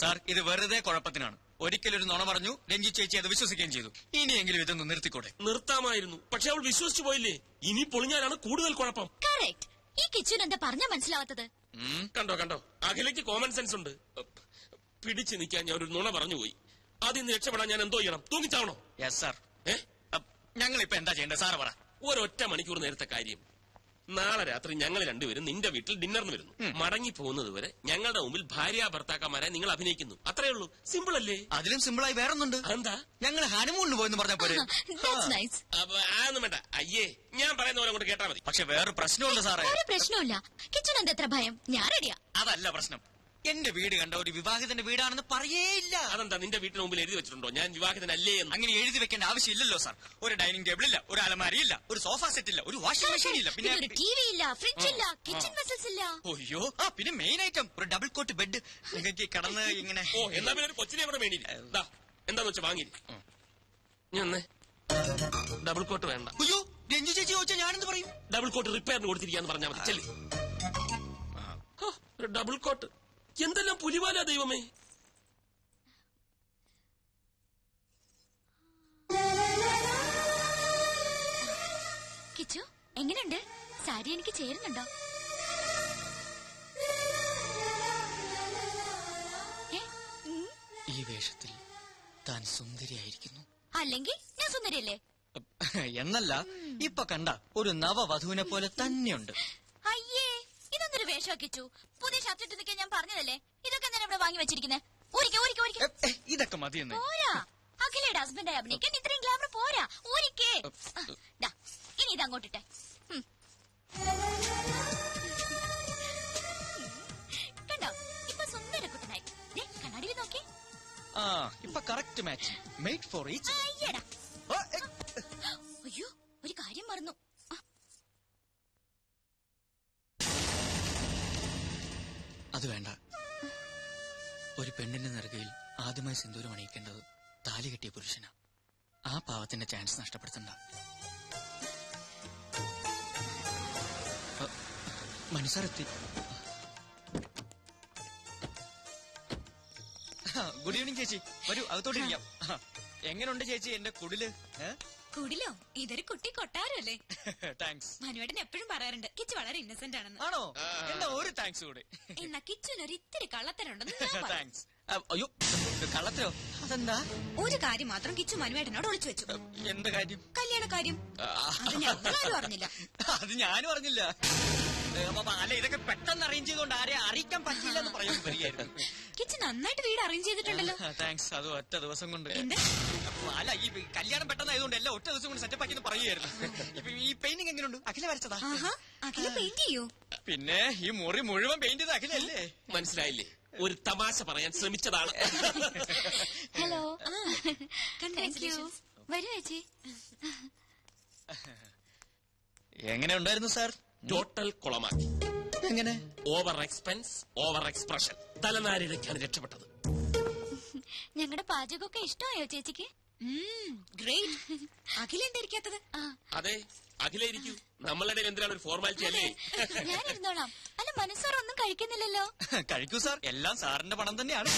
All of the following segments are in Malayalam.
സാർ ഇത് വെറുതെ കുഴപ്പത്തിനാണ്. ഒരിക്കലൊരു നുണ പറഞ്ഞു, രഞ്ജി ചേച്ചി അത് വിശ്വസിക്കുകയും ചെയ്തു. ഇനിയെങ്കിലും ഇതൊന്ന് നിർത്തിക്കൂടെ? നിർത്താമായിരുന്നു, പക്ഷെ അവൾ വിശ്വസിച്ചു പോയില്ലേ. ഇനി പൊളിഞ്ഞാലാണ് കൂടുതൽ കുഴപ്പം. ഈ കിച്ചുൻ എന്താ പറഞ്ഞാ മനസ്സിലാവാത്തത്? കണ്ടോ അഖിലയ്ക്ക് കോമൺ സെൻസ് ഉണ്ട്. പിടിച്ചു നിൽക്കാൻ ഞാൻ ഒരു നുണ പറഞ്ഞുപോയി. അതിൽ നിന്ന് രക്ഷപ്പെടാൻ ഞാൻ എന്തോ ചെയ്യണം? തൂങ്ങിച്ചാവണോ? Yes sir. ഞങ്ങൾ ഇപ്പൊ എന്താ ചെയ്യേണ്ടത് സാറ് പറ. ഒരൊറ്റ മണിക്കൂർ നേരത്തെ കാര്യം. നാളെ രാത്രി ഞങ്ങൾ രണ്ടുപേരും നിന്റെ വീട്ടിൽ ഡിന്നറിന് വരുന്നു. മടങ്ങി പോകുന്നത് വരെ ഞങ്ങളുടെ മുമ്പിൽ ഭാര്യ ഭർത്താക്കന്മാരെ നിങ്ങൾ അഭിനയിക്കുന്നു. അത്രേ ഉള്ളൂ. സിമ്പിൾ അല്ലേ? അതിലും സിമ്പിളായി വേറൊന്നുണ്ട്. എന്താ? ഞങ്ങൾ ഹണിമൂണിന് പോയെന്ന് പറഞ്ഞ പോലെ. അതൊന്നും വേണ്ട. അയ്യേ, ഞാൻ പറയുന്ന പോലെ അങ്ങോട്ട് കേട്ടാ മതി. പക്ഷെ വേറൊരു പ്രശ്നമുണ്ട് സാറേ. ഒരു പ്രശ്നമില്ല. കിച്ചൻ എന്താ എത്ര ഭയം? ഞാൻ റെഡിയാ. അതല്ല പ്രശ്നം. എന്റെ വീട് കണ്ട ഒരു വിവാഹിതന്റെ വീടാണെന്ന് പറയേയില്ല. അതെന്താ നിന്റെ വീട്ടിന് മുമ്പിൽ എഴുതി വെച്ചിട്ടുണ്ടോ ഞാൻ വിവാഹിതനല്ലേ എന്ന്? അങ്ങനെ എഴുതി വെക്കേണ്ട ആവശ്യമില്ലല്ലോ സാർ. ഒരു ഡൈനിങ് ടേബിൾ ഇല്ല, ഒരു അലമാരിയില്ല, ഒരു സോഫ സെറ്റ് ഇല്ല, ഒരു വാഷിംഗ് മെഷീൻ ഇല്ല, പിന്നെ ഒരു ടിവി ഇല്ല, ഫ്രിഡ്ജ് ഇല്ല, കിച്ചൺ വെസൽസ് ഇല്ല. അയ്യോ, പിന്നെ മെയിൻ ഐറ്റം ഒരു ഡബിൾ കോട്ട് ബെഡ്. നിങ്ങൾക്ക് കിടന്ന് ഇങ്ങനെ. എന്നാ പിന്നെ ഒരു കൊച്ചിനെ കൂടെ വേണ്ടിയില്ല. എന്താന്ന് വെച്ചാ വാങ്ങി. ഞാൻ ഡബിൾ കോട്ട് വേണ്ട. അയ്യോ, രഞ്ജു ചേച്ചി ചോദിച്ചാൽ ഞാനെന്ത് പറയും? ഡബിൾ കോട്ട് റിപ്പയറിന് കൊടുത്തിരിക്കാന്ന് പറഞ്ഞാൽ മതി. ചെല്ലി ഒരു ഡബിൾ കോട്ട്. എന്തെല്ലാം പുലിവാല ദൈവമേ. കിച്ചു എങ്ങനെയുണ്ട്? സാരി എനിക്ക് ചേരുന്നുണ്ടോ? ഈ വേഷത്തിൽ താൻ സുന്ദരിയായിരിക്കുന്നു. അല്ലെങ്കിൽ ഞാൻ സുന്ദരിയല്ലേ? എന്നല്ല, ഇപ്പൊ കണ്ട ഒരു നവവധുവിനെ പോലെ തന്നെയുണ്ട്. അയ്യേ, ഇതൊന്നൊരു വേഷം കിച്ചു. പുതിയ ഷർട്ട് ഇട്ട് നിൽക്കാൻ ഞാൻ പറഞ്ഞതല്ലേ. ഇതൊക്കെ ഞാൻ ഇവിടെ വാങ്ങി വെച്ചിരിക്കുന്നത്. ഇതൊക്കെ മതിയെന്ന്. പോരാ, അഖിലയുടെ ഹസ്ബൻഡായി അഭിനയിക്കാൻ ഇത്രയും ഗ്ലാമർ പോരാ. ഊരിക്കേ. ഇനി ഇത് അങ്ങോട്ടിട്ടെ. കണ്ടോ, ഇപ്പൊ സുന്ദര കുട്ടനായി. കണ്ണാടിയിൽ നോക്കി. ഇപ്പൊ correct match. Made for each. അയ്യോ, ഒരു കാര്യം മറന്നു. അത് വേണ്ട. ഒരു പെണ്ണിന്റെ നെറുകയിൽ ആദ്യമായി സിന്ദൂരം അണിയിക്കേണ്ടത് താലി കെട്ടിയ പുരുഷനാ. ആ പാവത്തിന്റെ ചാൻസ് നഷ്ടപ്പെടുത്തണ്ട. മനസ്സറെത്തി. ഗുഡ് ഈവനിങ് ചേച്ചി. വരൂ, അകത്തോട്ടിരിക്കാം. എങ്ങനെയുണ്ട് ചേച്ചി എന്റെ കുടില്? കുടിലോ? ഇതൊരു കുട്ടി കൊട്ടാരല്ലേ? താങ്ക്സ്. മനുവേട്ടൻ എപ്പോഴും പറയാറുണ്ട് കിച്ചു വളരെ ഇന്നസെന്റ് ആണെന്ന്. ആണോ? എന്നാ ഒരു താങ്ക്സ് കൂടെ. എന്നാ കിച്ചുനൊരു ഇത്തിരി കള്ളത്തരുണ്ടെന്ന്. താങ്ക്സ്. അയ്യോ, കള്ളത്തരോ? അതെന്താ? ഒരു കാര്യം മാത്രം കിച്ചു മനുവേട്ടനോട് ഒളിച്ചു വെച്ചു. എന്ത് കാര്യം? കല്യാണ കാര്യം. അത് ഞങ്ങളാരും അറിഞ്ഞില്ല. അത് ഞാനും അറിഞ്ഞില്ല. അല്ല, ഇതൊക്കെ പെട്ടെന്ന് അറേഞ്ച് ചെയ്തുകൊണ്ട് ആരെ അറിയിക്കാൻ പറ്റില്ല എന്ന് പറയുന്നത് വരികയായിരുന്നു. കിച്ചു നന്നായിട്ട് വീട് അറേഞ്ച് ചെയ്തിട്ടുണ്ടല്ലോ. താങ്ക്സ്. അത് ഒറ്റ ദിവസം കൊണ്ട്. എന്ത്? അല്ല, ഈ കല്യാണം പെട്ടെന്നായതുകൊണ്ട് എല്ലാം ഒറ്റ ദിവസം കൊണ്ട് സെറ്റപ്പ് ആക്കി പറയുമായിരുന്നു. ഇപ്പൊ ഈ പെയിന്റിംഗ് എങ്ങനെയുണ്ട്? അഖില വരച്ചതാ? അഖില പെയിന്റ് ചെയ്യൂ? പിന്നെ ഈ മുറി മുഴുവൻ പെയിന്റ് ചെയ്ത് അഖിലല്ലേ? മനസ്സിലായില്ലേ? ഒരു തമാശ പറയാൻ ശ്രമിച്ചതാണ്. ഹലോ. വരൂ ചേച്ചി. എങ്ങനെ ഉണ്ടായിരുന്നു സാർ? ടോട്ടൽ കുളമാക്കി. എങ്ങനെ? Over expense, over expression. തലനാരിഴയ്ക്കാണ് രക്ഷപ്പെട്ടത്. ഞങ്ങളുടെ പാചകമൊക്കെ ഇഷ്ടമായോ ചേച്ചിക്ക്? ഗ്രേറ്റ്. അഖില എന്തായിരിക്കാത്തത്? അതെ, അഖില ഇരിക്കൂ. നമ്മളുടെ എന്തിനാണ് ഒരു ഫോർമാലിറ്റി അല്ലേ? ഞാൻ ഇരുന്നോളാം. അല്ല, മനസ്സോർ ഒന്നും കഴിക്കുന്നില്ലല്ലോ. കഴിക്കൂ സാർ, എല്ലാം സാറിന്റെ പണം തന്നെയാണ്.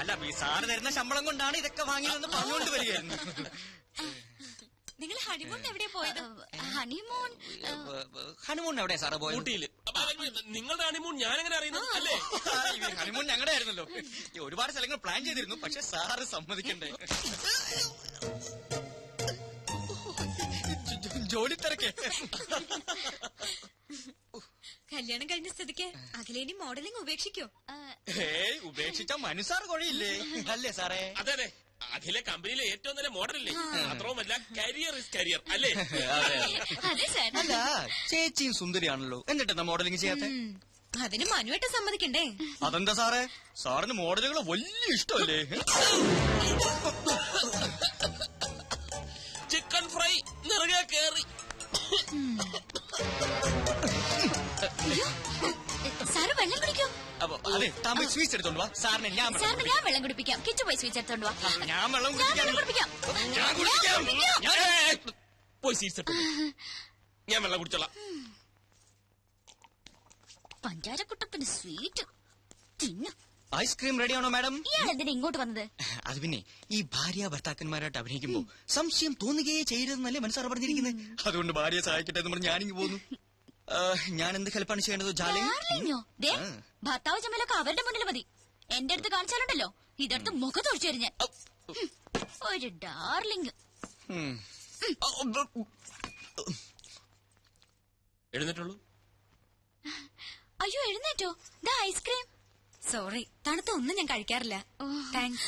അല്ല, ഈ സാറ് തരുന്ന ശമ്പളം കൊണ്ടാണ് ഇതൊക്കെ വാങ്ങിയതെന്ന് പറഞ്ഞുകൊണ്ട് വരികയായിരുന്നു. നിങ്ങൾ ഹണിമൂൺ എവിടെ പോയത്? ഹണിമൂൺ എവിടെയാ സാറ് പോയത്? ഊട്ടിയില്. നിങ്ങളുടെ ഹണിമൂൺ ഞാനെങ്ങനെ അറിയുന്നത്? അല്ലേ, ഹണിമൂൺ ഞങ്ങളുടെ ആയിരുന്നല്ലോ. ഒരുപാട് സ്ഥലങ്ങൾ പ്ലാൻ ചെയ്തിരുന്നു, പക്ഷെ സാറ് സമ്മതിക്കണ്ടേ. ജോലി തിരക്കേ. കല്യാണം കഴിഞ്ഞ സ്ഥിതിക്ക് അഖിലേനി മോഡലിംഗ് ഉപേക്ഷിക്കോ? ഉപേക്ഷിച്ച മനുസാർ കൊഴയില്ലേ? അല്ലേ സാറേ? അതെ അതെ, അഖില കമ്പനിയിലെ ഏറ്റവും നല്ല മോഡലല്ലേ? മാത്രവുമല്ല, കരിയർ ഇസ് കരിയർ അല്ലേ? അല്ല, ചേച്ചിയും സുന്ദരിയാണല്ലോ, എന്നിട്ടെന്താ മോഡലിംഗ് ചെയ്യാത്ത? അതിന് മനുവേട്ട സമ്മതിക്കണ്ടേ? അതെന്താ സാറേ, സാറിന് മോഡലുകൾ വലിയ ഇഷ്ടമല്ലേ? ചിക്കൻ ഫ്രൈ നിറകെ കയറി. സാറ് വെള്ളം കുടിക്കോ? അതെ, തമിഴ് സ്വീറ്റ്സ് എടുത്തോണ്ട് വാ. സാറിന് ഞാൻ വെള്ളം കുടിപ്പിക്കാം. കിച്ചു പോയി സ്വീറ്റ്സ് എടുത്തോണ്ട് വാ. ഞാൻ വെള്ളം കുടിപ്പിക്കാം. പോയി സ്വീറ്റ്സ് എടുത്തു. ഞാൻ വെള്ളം കുടിച്ചോളാം. പഞ്ചാരക്കുട്ടപ്പന് സ്വീറ്റ് തിന്നു. ഐസ്ക്രീം റെഡിയാണോ മാഡം? ഇയാൾ എന്തിനാ ഇങ്ങോട്ട് വന്നത്? അത് പിന്നെ ഈ ഭാര്യ ഭർത്താക്കന്മാരായിട്ട് അഭിനയിക്കുമ്പോ സംശയം തോന്നുകയേ ചെയ്യരുതെന്നല്ലേ മനസ്സാറ് പറഞ്ഞിരിക്കുന്നത്. അതുകൊണ്ട് ഭാര്യയെ സഹായിക്കട്ടെ എന്ന് പറഞ്ഞ് ഞാനിങ്ങ് പോന്നു. ഞാൻ എന്ത് ഹെൽപ്പാണ് ചെയ്യേണ്ടത്? ഡാർലിങ്ങോ? ദേ, ഭർത്താവ് ചമ്മലൊക്കെ അവരുടെ മുന്നിൽ മതി. എന്റെ അടുത്ത് കാണിച്ചാലുണ്ടല്ലോ ഇതെടുത്ത് മുഖത്തൊഴിച്ചു തരും ഞാൻ. ഒരു ഡാർലിങ്. എഴുന്നേറ്റുള്ളൂ. അയ്യോ എഴുന്നേറ്റോ? ദാ ഐസ്ക്രീം. സോറി, തണുത്ത ഒന്നും ഞാൻ കഴിക്കാറില്ല. താങ്ക്സ്.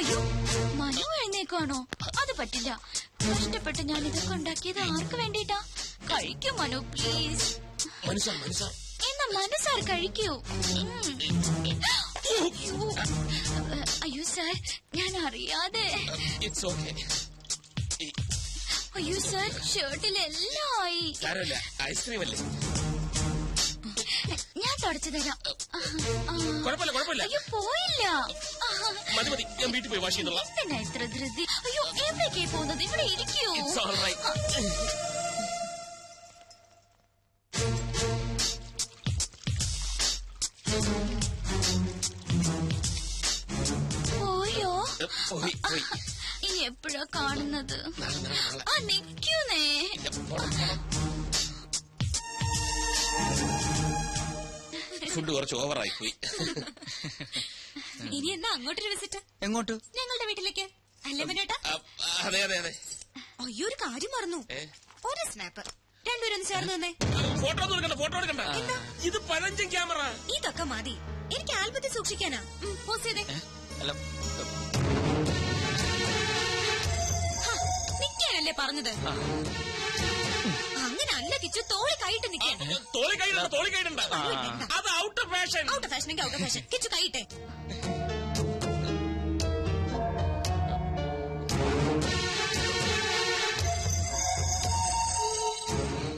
അയ്യോ മനു എഴുന്നേക്കുവാണോ? അത് പറ്റില്ല. കഷ്ടപ്പെട്ട് ഞാൻ ഇതൊക്കെ ഉണ്ടാക്കിയത് ആർക്ക് വേണ്ടിട്ടാ? കഴിക്കൂ മനു പ്ലീസ്. എന്നാ മനസ്സാർ കഴിക്കൂ. അയ്യോ സാർ, ഞാൻ അറിയാതെ. അയ്യോ സാർ, ഷർട്ടിലെല്ലാം ആയി. ഐസ്ക്രീം അല്ലേ? ഞാൻ തുടച്ചു തരാം. കുഴപ്പമില്ല. അയ്യോ പോയില്ല. മതി, ഞാൻ വീട്ടിൽ പോയി വാഷ് ചെയ്യുന്നുള്ള. എന്തിനാ ഇത്ര ധൃതി? അയ്യോ എവിടേക്കേ പോകുന്നത്? ഇവിടെ ഇരിക്കൂ. പോയോ? ഇനി എപ്പോഴാ കാണുന്നത്? നിക്കൂന്നേ. ഫുഡ് കുറച്ച് ഓവറായി പോയി. ഇനി എന്നാ അങ്ങോട്ടൊരു വിസിറ്റ്? എങ്ങോട്ട്? ഞങ്ങളുടെ വീട്ടിലേക്ക്. അല്ലേ മനേട്ടാ? അതെ. അയ്യോ ഒരു കാര്യം മറന്നു. ഒരു സ്നാപ്പ്. രണ്ടുപേരും ചേർന്ന് തന്നെ. ഫോട്ടോ എടുക്കണ്ട. ഇത് പഴഞ്ചൻ ക്യാമറ. ഇതൊക്കെ മതി. എനിക്ക് ആൽബത്തിൽ സൂക്ഷിക്കാനാ. പോസ്റ്റ് ചെയ്തേ. നിക്കാനല്ലേ പറഞ്ഞത്? അങ്ങനെ അല്ല കിച്ചു, തോളി കൈയിട്ട് നിൽക്കാൻ. തോളി കൈയിടണ്ട. അത് out of fashion. Out fashion out fashion. Kichu കൈയിട്ടെ.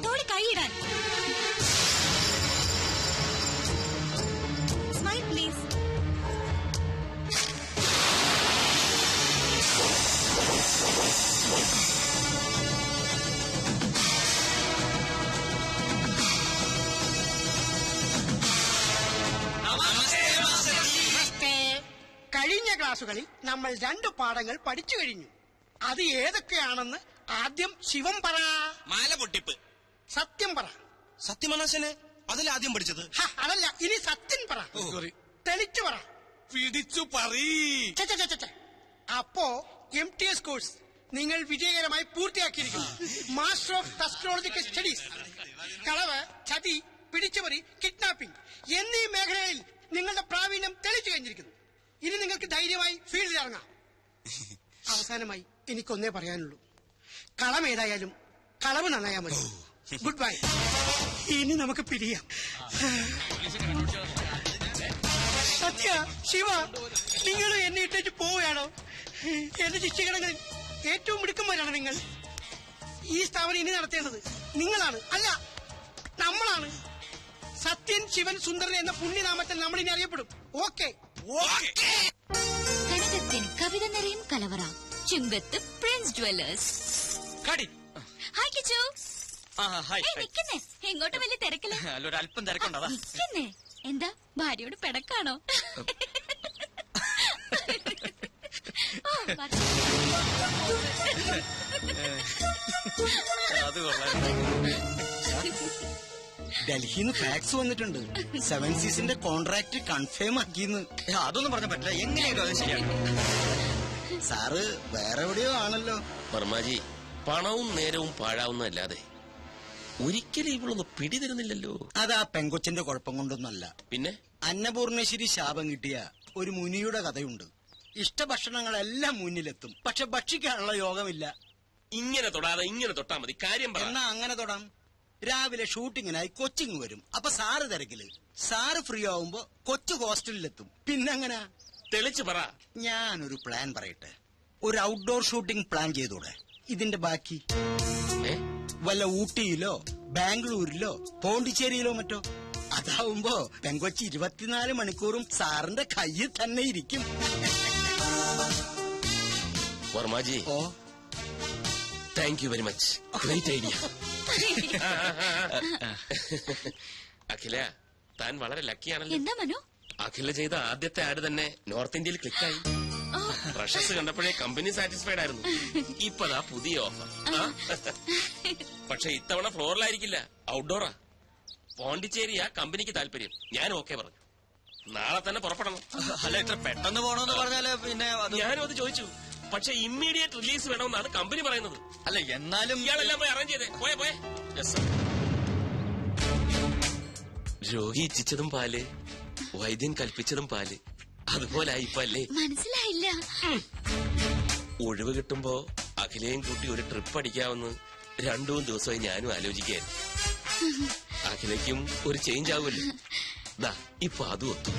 തോളി കൈയിടാൻ. Smile please. കഴിഞ്ഞ ക്ലാസുകളിൽ നമ്മൾ 2 പാഠങ്ങൾ പഠിച്ചു കഴിഞ്ഞു. അത് ഏതൊക്കെയാണെന്ന് ആദ്യം ശിവം പറ. മാല പൊട്ടിപ്പ്. സത്യം പറ. സത്യമനാശനെ അതിലാദ്യം പഠിച്ചത്. അതല്ല, ഇനി സത്യം പറ. തെളിച്ചു പറ. പിടിച്ചു പറീ. അപ്പോ MTS കോഴ്സ് നിങ്ങൾ വിജയകരമായി പൂർത്തിയാക്കിയിരിക്കുന്നു. Master of technological studies. കളവ്, ചതി, പിടിച്ചുപറി, കിഡ്നാപ്പിംഗ് എന്നീ മേഖലയിൽ നിങ്ങളുടെ പ്രാവീണ്യം തെളിച്ചു കഴിഞ്ഞിരിക്കുന്നു. ഇനി നിങ്ങൾക്ക് ധൈര്യമായി ഫീൽഡിൽ ഇറങ്ങാം. അവസാനമായി എനിക്കൊന്നേ പറയാനുള്ളൂ. കളമേതായാലും കളവ് നന്നായാൽ മതി. Good bye. ഇനി നമുക്ക് പിരിയാം. സത്യ, ശിവ, നിങ്ങൾ എന്നെ ഇട്ടേച്ച് പോവുകയാണോ? എന്റെ ശിക്ഷകടങ്ങളിൽ ഏറ്റവും മിടുക്കന്മാരാണ് നിങ്ങൾ. ഈ സ്ഥാപനം ഇനി നടത്തേണ്ടത് നിങ്ങളാണ്, അല്ല നമ്മളാണ്. സത്യൻ, ശിവൻ, സുന്ദരൻ എന്ന പുണ്യനാമത്തിൽ നമ്മൾ ഇനി അറിയപ്പെടും. ഓക്കെ. കനകത്തിന് കവിത നിറയും കലവറ. ചുങ്കത്ത് പ്രിൻസ് ജ്വല്ലേഴ്സ്. ഹായ് കിച്ചു. നിക്കുന്നേ, എങ്ങോട്ട് വലിയ തിരക്കില്ല. അല്പം തിരക്കുണ്ടോ? നിക്കുന്നേ. എന്താ ഭാര്യയോട് പിടക്കാണോ? ഡൽഹിന്ന് ഫാക്സ് വന്നിട്ടുണ്ട്. 7 സീസിന്റെ കോൺട്രാക്ട് കൺഫേം ആക്കിന്ന്. അതൊന്നും പറഞ്ഞ പറ്റില്ല. എങ്ങനെയാലും അത് ശരിയാണ്. സാറ് വേറെ എവിടെയോ ആണല്ലോ. വർമാജി, പണവും നേരവും പാഴാവുന്നതല്ലാതെ ഒരിക്കലും ഇവളൊന്ന് പിടിതരുന്നില്ലല്ലോ. അത് ആ പെങ്കൊച്ചിന്റെ കുഴപ്പം കൊണ്ടൊന്നല്ല. പിന്നെ അന്നപൂർണേശ്വരി ശാപം കിട്ടിയ ഒരു മുനിയുടെ കഥയുണ്ട്. ഇഷ്ടഭക്ഷണങ്ങളെല്ലാം മുന്നിലെത്തും, പക്ഷെ ഭക്ഷിക്കാനുള്ള യോഗമില്ല. ഇങ്ങനെ തൊടാതെ ഇങ്ങനെ തൊട്ടാ മതി. കാര്യം പറ. എന്നാ അങ്ങനെ തൊടാം. രാവിലെ ഷൂട്ടിങ്ങിനായി കൊച്ചിങ് വരും. അപ്പൊ സാറ് തിരക്കില്. സാറ് ഫ്രീ ആവുമ്പോ കൊച്ചു ഹോസ്റ്റലിലെത്തും. പിന്നെങ്ങനെ? തെളിച്ചു പറ. ഞാനൊരു പ്ലാൻ പറയട്ടെ. ഒരു ഔട്ട്ഡോർ ഷൂട്ടിംഗ് പ്ലാൻ ചെയ്തൂടെ? ഇതിന്റെ ബാക്കി വല്ല ഊട്ടിയിലോ ബാംഗ്ലൂരിലോ പോണ്ടിച്ചേരിയിലോ മറ്റോ. അതാവുമ്പോ പെങ്കൊച്ചി 24 മണിക്കൂറും സാറിന്റെ കയ്യിൽ തന്നെ ഇരിക്കും. വർമാജി, ഓ, thank you very much. Great idea. Akhila, താൻ വളരെ ലക്കിയാണല്ലോ. എന്താ മനു? അഖില ചെയ്ത ആദ്യത്തെ ആഡ് തന്നെ നോർത്ത് ഇന്ത്യയിൽ ക്ലിക്കായി. പ്രഷസ് കണ്ടപ്പോഴേ കമ്പനി സാറ്റിസ്ഫൈഡ് ആയിരുന്നു. ഇപ്പതാ പുതിയ ഓഫർ. പക്ഷെ ഇത്തവണ ഫ്ലോറിലായിരിക്കില്ല, ഔട്ട്ഡോറാ. പോണ്ടിച്ചേരിയാ കമ്പനിക്ക് താല്പര്യം. ഞാൻ ഓക്കെ പറഞ്ഞു. നാളെ തന്നെ പുറപ്പെടണം. അല്ല, ഇത്ര പെട്ടെന്ന് പോണോന്ന് പറഞ്ഞാല് പിന്നെ ഞാനും അത് ചോദിച്ചു. പക്ഷെ ഇമ്മീഡിയറ്റ് റിലീസ് വേണമെന്നാണ് കമ്പനി പറയുന്നത്. അല്ല, എന്നാലും ഇയാളെല്ലാം പോയി അറേഞ്ച് ചെയ്തേ. പോയെ. Yes sir. രോഗി ഇച്ഛിച്ചതും പാല്, വൈദ്യൻ കൽപ്പിച്ചതും പാല്. അതുപോലായി ഇപ്പൊ അല്ലേ? മനസ്സിലായില്ല. ഒഴിവ് കിട്ടുമ്പോ അഖിലയും കൂട്ടി ഒരു ട്രിപ്പ് അടിക്കാമെന്ന് 2-3 ദിവസമായി ഞാനും ആലോചിക്കായിരുന്നു. അഖിലയ്ക്കും ഒരു ചേഞ്ച് ആവുമല്ലോ. ദാ ഇപ്പൊ അതും ഒത്തു.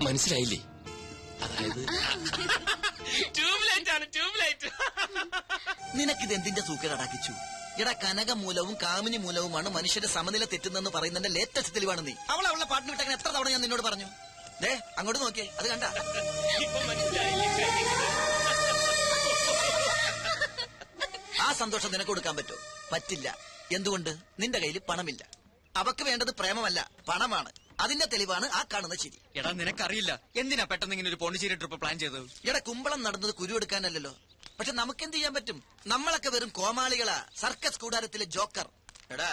മനസ്സിലായില്ലേ? അതായത് ട്യൂബ്ലൈറ്റ് ആണ്, ട്യൂബ്ലൈറ്റ്. നിനക്കിത് എന്തിന്റെ സൂക്കേടാക്കിച്ചു? എടാ, കനകമൂലവും കാമിനി മൂലവുമാണ് മനുഷ്യന്റെ സമനില തെറ്റുന്നെന്ന് പറയുന്നതിന്റെ ലേറ്റസ്റ്റ് തെളിവാണ് നീ. അവളുടെ പാട്ടിന് വിട്ടങ്ങനെ എത്ര തവണ ഞാൻ നിന്നോട് പറഞ്ഞു. ദേ അങ്ങോട്ട് നോക്കിയേ, അത് കണ്ട. ഇപ്പൊ മനസ്സിലായില്ലേ? ആ സന്തോഷം നിനക്ക് കൊടുക്കാൻ പറ്റുമോ? പറ്റില്ല. എന്തുകൊണ്ട്? നിന്റെ കയ്യിൽ പണമില്ല. അവക്ക് വേണ്ടത് പ്രേമമല്ല, പണമാണ്. അതിന്റെ തെളിവാണ് ആ കാണുന്ന ചിരി. എടാ, നിനക്കറിയില്ല എന്തിനാ പെട്ടെന്ന് ഇങ്ങനെ ഒരു പോണ്ടിച്ചേരി ട്രിപ്പ് പ്ലാൻ ചെയ്തത്? എടാ, കുമ്പളം നടന്നത് കുരുവെടുക്കാനല്ലോ. പക്ഷെ നമുക്കെന്ത് ചെയ്യാൻ പറ്റും? നമ്മളൊക്കെ വെറും കോമാളികളാ, സർക്കസ് കൂടാരത്തിലെ ജോക്കർ. എടാ,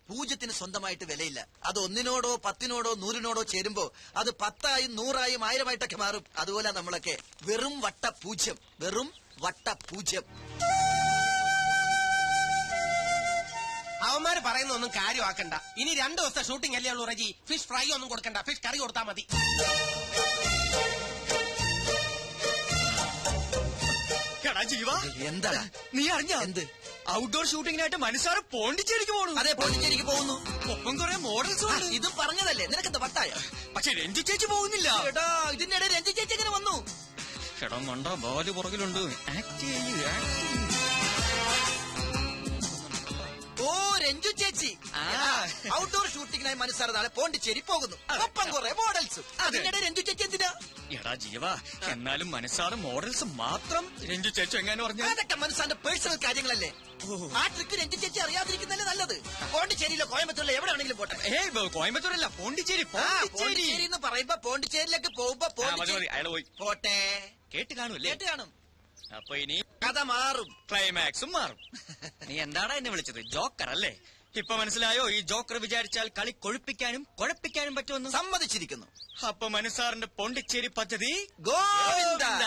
പൂജ്യത്തിന് സ്വന്തമായിട്ട് വിലയില്ല. അത് 1-നോടോ 10-നോടോ 100-നോടോ ചേരുമ്പോ അത് 10ആയും 100ആയും 1000ആയിട്ടൊക്കെ മാറും. അതുപോലെ നമ്മളൊക്കെ വെറും വട്ട പൂജ്യം, വെറും വട്ട പൂജ്യം. അവന്മാര് പറയുന്നൊന്നും കാര്യമാക്കണ്ട. ഇനി 2 ദിവസത്തെ ഷൂട്ടിംഗ് അല്ലേ ഉള്ളൂ റജി. ഫിഷ് ഫ്രൈ ഒന്നും കൊടുക്കണ്ട, ഫിഷ് കറി കൊടുത്താൽ മതി. എടാ ജീവ, എന്താ നീ അറിഞ്ഞ എന്ത്? ഔട്ട്ഡോർ ഷൂട്ടിങ്ങിനായിട്ട് മനസ്സാറ് പോണ്ടിച്ചേരിക്ക് പോണു. അതെ, പോണ്ടിച്ചേരിക്ക് പോകുന്നു. ഒപ്പം കുറെ മോഡൽസ് ഉണ്ട്. ഇതും പറഞ്ഞതല്ലേ, നിനക്കെന്താ വട്ടായ? പക്ഷെ രഞ്ജു ചേച്ചി പോകുന്നില്ല. എടാ, ഇതിന്റെ ഇടയിൽ രഞ്ജി ചേച്ചി എങ്ങനെ വന്നു? എടാ മണ്ട, ബാല് പുറകിലുണ്ട്. ആക്ട് ചെയ്യ്. ഓ, രഞ്ജു ചേച്ചി. ആ. ഔട്ട്ഡോർ ഷൂട്ടിങ്ങിനായി മനസ്സാറ് നാളെ പോണ്ടിച്ചേരി പോകുന്നു. ഒപ്പം കുറെ മോഡൽസും. അതിനിടെ രഞ്ജു ചേച്ചി എന്തിനാ? എടാ ജീവ, എന്നാലും മനസ്സാറ് മോഡൽസ് മാത്രം രഞ്ജു ചേച്ചി എങ്ങനെ പറഞ്ഞു? അതൊക്കെ മനസ്സാന്റെ പേഴ്സണൽ കാര്യങ്ങളല്ലേ. ആ ട്രിക്ക് രഞ്ജു ചേച്ചി അറിയാതിരിക്കുന്നല്ലേ നല്ലത്. പോണ്ടിച്ചേരിയിലോ കോയമ്പത്തൂരിലോ എവിടെ ആണെങ്കിലും പോട്ടെ. കോയമ്പത്തൂരല്ല, പോണ്ടിച്ചേരി. പോണ്ടിച്ചേരി എന്ന് പറയുമ്പോ പോണ്ടിച്ചേരിയിലേക്ക് പോകുമ്പോ അയാള് പോയി. പോട്ടെ. കേട്ട് കാണൂല്ലേ? കേട്ട് കാണും. അപ്പൊ ഇനി കഥ മാറും, ക്ലൈമാക്സും മാറും. നീ എന്താടാ എന്നെ വിളിച്ചത്? ജോക്കർ അല്ലേ? ഇപ്പൊ മനസ്സിലായോ ഈ ജോക്കർ വിചാരിച്ചാൽ കളി കൊഴുപ്പിക്കാനും കുഴപ്പിക്കാനും പറ്റുമെന്ന്? സമ്മതിച്ചിരിക്കുന്നു. അപ്പൊ മനസ്സാറിന്റെ പോണ്ടിച്ചേരി പദ്ധതി ഗോവിന്ദ.